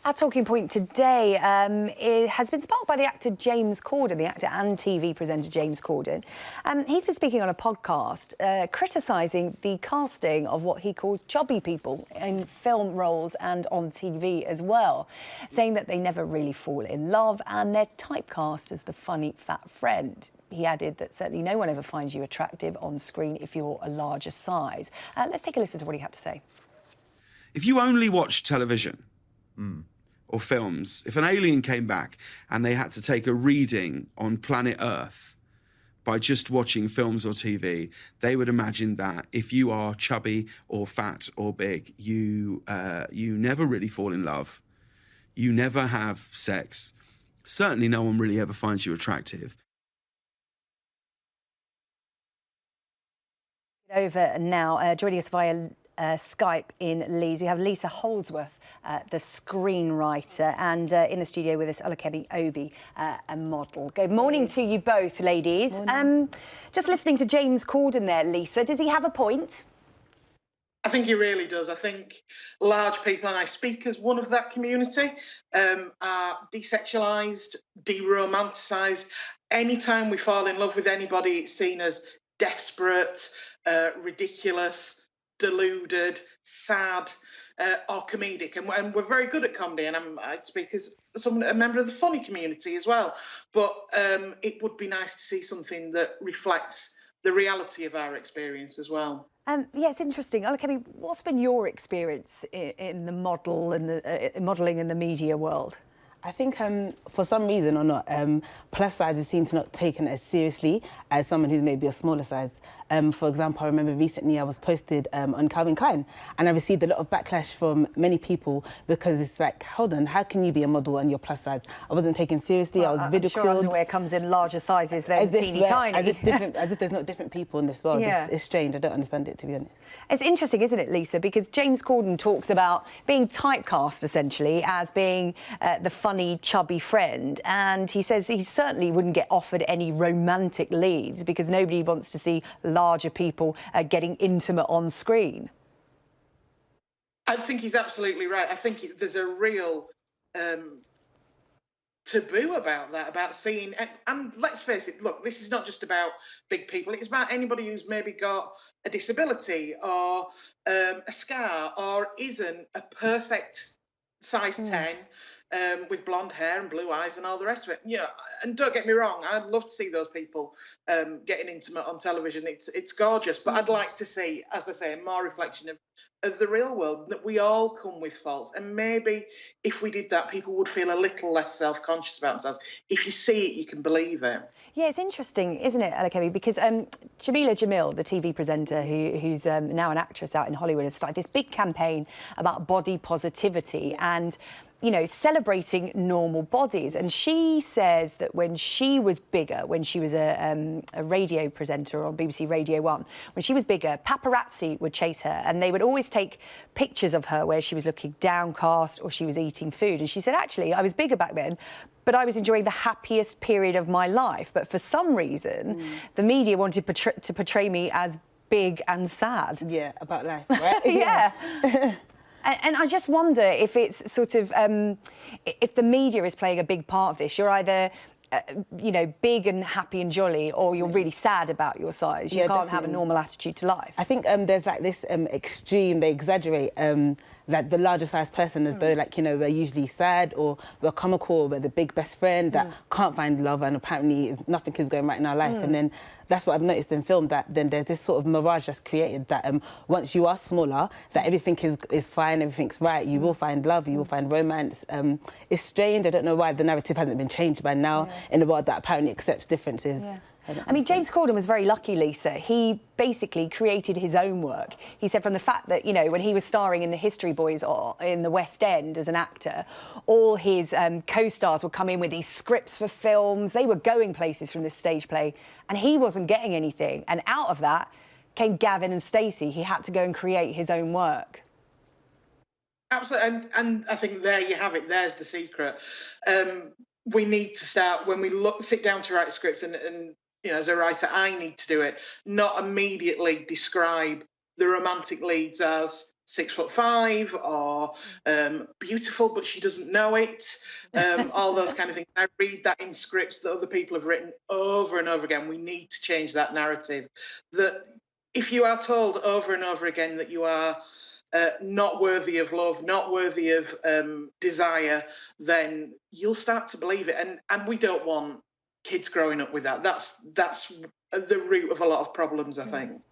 Our talking point today it has been sparked by the actor James Corden, the actor and TV presenter James Corden. He's been speaking on a podcast criticising the casting of what he calls chubby people in film roles and on TV as well, saying that they never really fall in love and they're typecast as the funny fat friend. He added that certainly no one ever finds you attractive on screen if you're a larger size. Let's take a listen to what he had to say. If you only watch television or films, if an alien came back and they had to take a reading on planet Earth by just watching films or TV, they would imagine that if you are chubby or fat or big, you never really fall in love. You never have sex. Certainly no one really ever finds you attractive. Over now, joining us via Skype in Leeds, we have Lisa Holdsworth, the screenwriter, and in the studio with us, Olakemi Obi, a model. Good morning to you both, ladies. Just listening to James Corden there, Lisa, does he have a point? I think he really does. I think large people, and I speak as one of that community, are desexualised, deromanticised. Anytime we fall in love with anybody, it's seen as desperate, ridiculous, deluded, sad, or comedic. And we're very good at comedy, and I speak as a member of the funny community as well. But it would be nice to see something that reflects the reality of our experience as well. Yeah, it's interesting. Olakemi, what's been your experience in the model and the modelling in the media world? I think for some reason or not, plus sizes seem to not taken as seriously as someone who's maybe a smaller size. For example, I remember recently I was posted on Calvin Klein and I received a lot of backlash from many people because it's like, hold on, how can you be a model and you're plus size? I wasn't taken seriously, I was ridiculed. I'm sure underwear comes in larger sizes than teeny tiny. As if there's not different people in this world. Yeah. It's strange, I don't understand it, to be honest. It's interesting, isn't it, Lisa? Because James Corden talks about being typecast, essentially, as being the funny, chubby friend. And he says he certainly wouldn't get offered any romantic leads because nobody wants to see larger people getting intimate on screen. I think he's absolutely right. I think there's a real taboo about that, about seeing... And let's face it, look, this is not just about big people. It's about anybody who's maybe got a disability or a scar or isn't a perfect size 10 with blonde hair and blue eyes and all the rest of it. Yeah, and don't get me wrong, I'd love to see those people getting intimate on television. It's gorgeous, but I'd like to see, as I say, more reflection of the real world, that we all come with faults. And maybe if we did that, people would feel a little less self-conscious about themselves. If you see it, you can believe it. Yeah, it's interesting, isn't it, Olakemi? Because Jamila Jamil, the TV presenter who's now an actress out in Hollywood, has started this big campaign about body positivity and, you know, celebrating normal bodies. And she says that when she was bigger, when she was a radio presenter on BBC Radio 1, when she was bigger, paparazzi would chase her and they would always take pictures of her where she was looking downcast or she was eating food. And she said, actually, I was bigger back then, but I was enjoying the happiest period of my life. But for some reason, the media wanted to portray me as big and sad. Yeah, about life, right? Yeah. And I just wonder if it's sort of, if the media is playing a big part of this. You're either, you know, big and happy and jolly, or you're really sad about your size. You can't have a normal attitude to life. I think there's like this extreme, they exaggerate like the larger size person as though, like, you know, we're usually sad or we're comical or we're the big best friend that can't find love and apparently nothing is going right in our life. And then that's what I've noticed in film, that then there's this sort of mirage that's created that once you are smaller, that everything is fine, everything's right, you will find love, you will find romance. It's strange, I don't know why the narrative hasn't been changed by now in a world that apparently accepts differences. Yeah. I mean, James Corden was very lucky, Lisa. He basically created his own work. He said from the fact that, you know, when he was starring in the History Boys or in the West End as an actor, all his co-stars would come in with these scripts for films. They were going places from this stage play, and he wasn't getting anything. And out of that came Gavin and Stacey. He had to go and create his own work. Absolutely, and I think there you have it. There's the secret. We need to start, when we sit down to write a script, and you know, as a writer, I need to do it, not immediately describe the romantic leads as 6'5" or beautiful but she doesn't know it, all those kind of things. I read that in scripts that other people have written over and over again. We need to change that narrative, that if you are told over and over again that you are not worthy of love, not worthy of desire, then you'll start to believe it. And we don't want kids growing up with that. That's the root of a lot of problems, I think.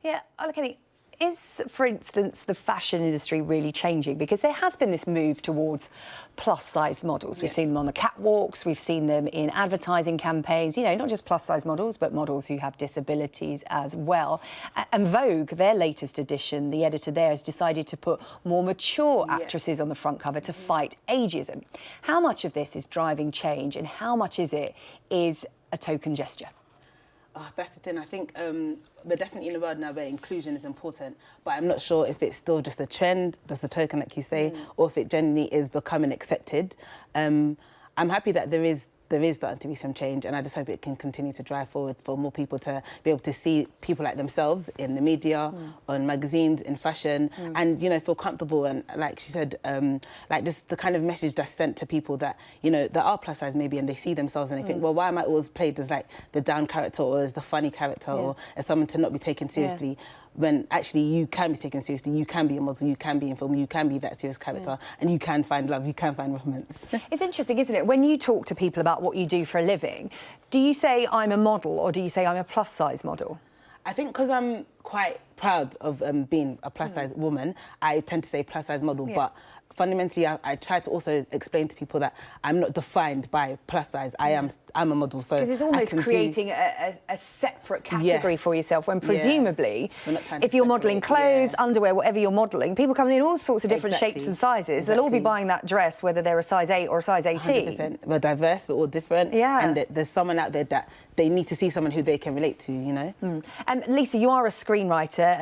Yeah, Olakemi, is, for instance, the fashion industry really changing? Because there has been this move towards plus-size models. We've seen them on the catwalks, we've seen them in advertising campaigns, you know, not just plus-size models, but models who have disabilities as well. And Vogue, their latest edition, the editor there has decided to put more mature actresses on the front cover to fight ageism. How much of this is driving change, and how much is a token gesture? Oh, that's the thing. I think we're definitely in a world now where inclusion is important, but I'm not sure if it's still just a trend, just a token, like you say, or if it genuinely is becoming accepted. I'm happy that there is starting to be some change, and I just hope it can continue to drive forward for more people to be able to see people like themselves in the media, on magazines, in fashion, and, you know, feel comfortable. And like she said, like just the kind of message that's sent to people that, you know, that are plus size maybe, and they see themselves and they think, well, why am I always played as like the down character or as the funny character or as someone to not be taken seriously? When actually you can be taken seriously, you can be a model, you can be in film, you can be that serious character, and you can find love, you can find romance. It's interesting, isn't it? When you talk to people about what you do for a living, do you say I'm a model or do you say I'm a plus-size model? I think because I'm quite proud of being a plus-size woman, I tend to say plus-size model, but fundamentally, I try to also explain to people that I'm not defined by plus size. I'm a model, so because it's almost creating a separate category for yourself. When presumably, if you're modelling clothes, underwear, whatever you're modelling, people come in all sorts of different shapes and sizes. They'll all be buying that dress, whether they're a size 8 or a size 18. 100%. We're diverse, we're all different, and there's someone out there that they need to see someone who they can relate to, you know. Lisa, you are a screenwriter,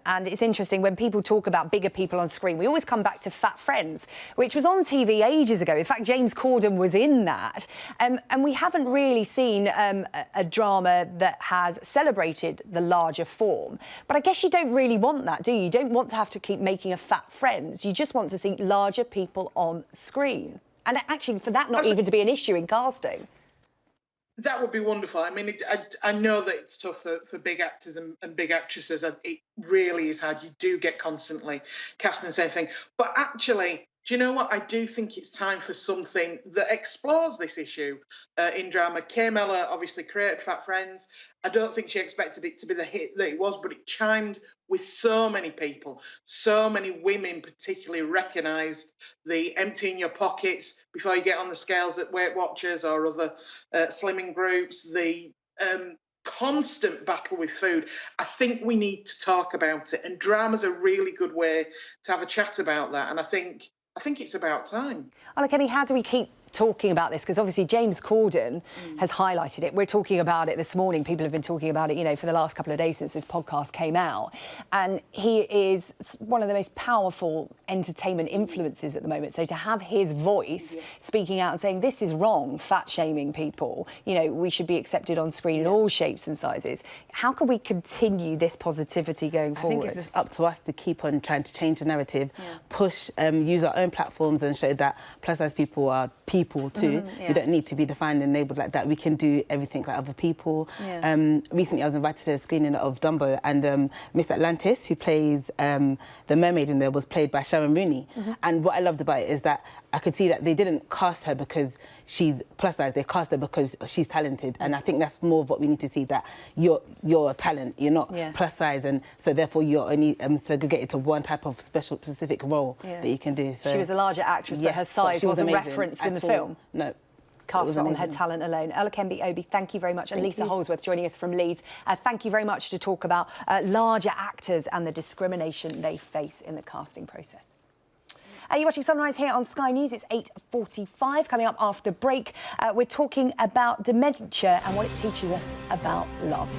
and it's interesting when people talk about bigger people on screen. We always come back to Fat Friends, which was on TV ages ago. In fact, James Corden was in that. And we haven't really seen a drama that has celebrated the larger form. But I guess you don't really want that, do you? You don't want to have to keep making a Fat Friends. You just want to see larger people on screen. And actually, for that not even to be an issue in casting. That would be wonderful. I mean, I know that it's tough for big actors and big actresses. It really is hard. You do get constantly casting the same thing. But actually, do you know what? I do think it's time for something that explores this issue in drama. Kay Mellor obviously created Fat Friends. I don't think she expected it to be the hit that it was, but it chimed with so many people. So many women particularly recognised the emptying your pockets before you get on the scales at Weight Watchers or other slimming groups, the constant battle with food. I think we need to talk about it, and drama's a really good way to have a chat about that, and I think it's about time. Olakemi, how do we keep talking about this? Because obviously James Corden has highlighted it. We're talking about it this morning. People have been talking about it, you know, for the last couple of days since this podcast came out. And he is one of the most powerful entertainment influences at the moment. So to have his voice speaking out and saying, this is wrong, fat-shaming people, you know, we should be accepted on screen in all shapes and sizes. How can we continue this positivity going forward? I think it's just up to us to keep on trying to change the narrative, push, use our own platforms and show that plus-size people are people too. We don't need to be defined and labelled like that. We can do everything like other people. Recently, I was invited to a screening of Dumbo, and Miss Atlantis, who plays the mermaid in there, was played by Sharon Rooney. And what I loved about it is that I could see that they didn't cast her because she's plus size. They cast her because she's talented. And I think that's more of what we need to see, that you're a talent. You're not plus size, and so therefore you're only segregated to one type of specific role that you can do. So she was a larger actress, but her size wasn't referenced in the film. No. Cast on her talent alone. Olakemi Obi, thank you very much. And Lisa Holsworth joining us from Leeds. Thank you very much to talk about larger actors and the discrimination they face in the casting process. You're watching Sunrise here on Sky News. It's 8:45. Coming up after break, we're talking about dementia and what it teaches us about love.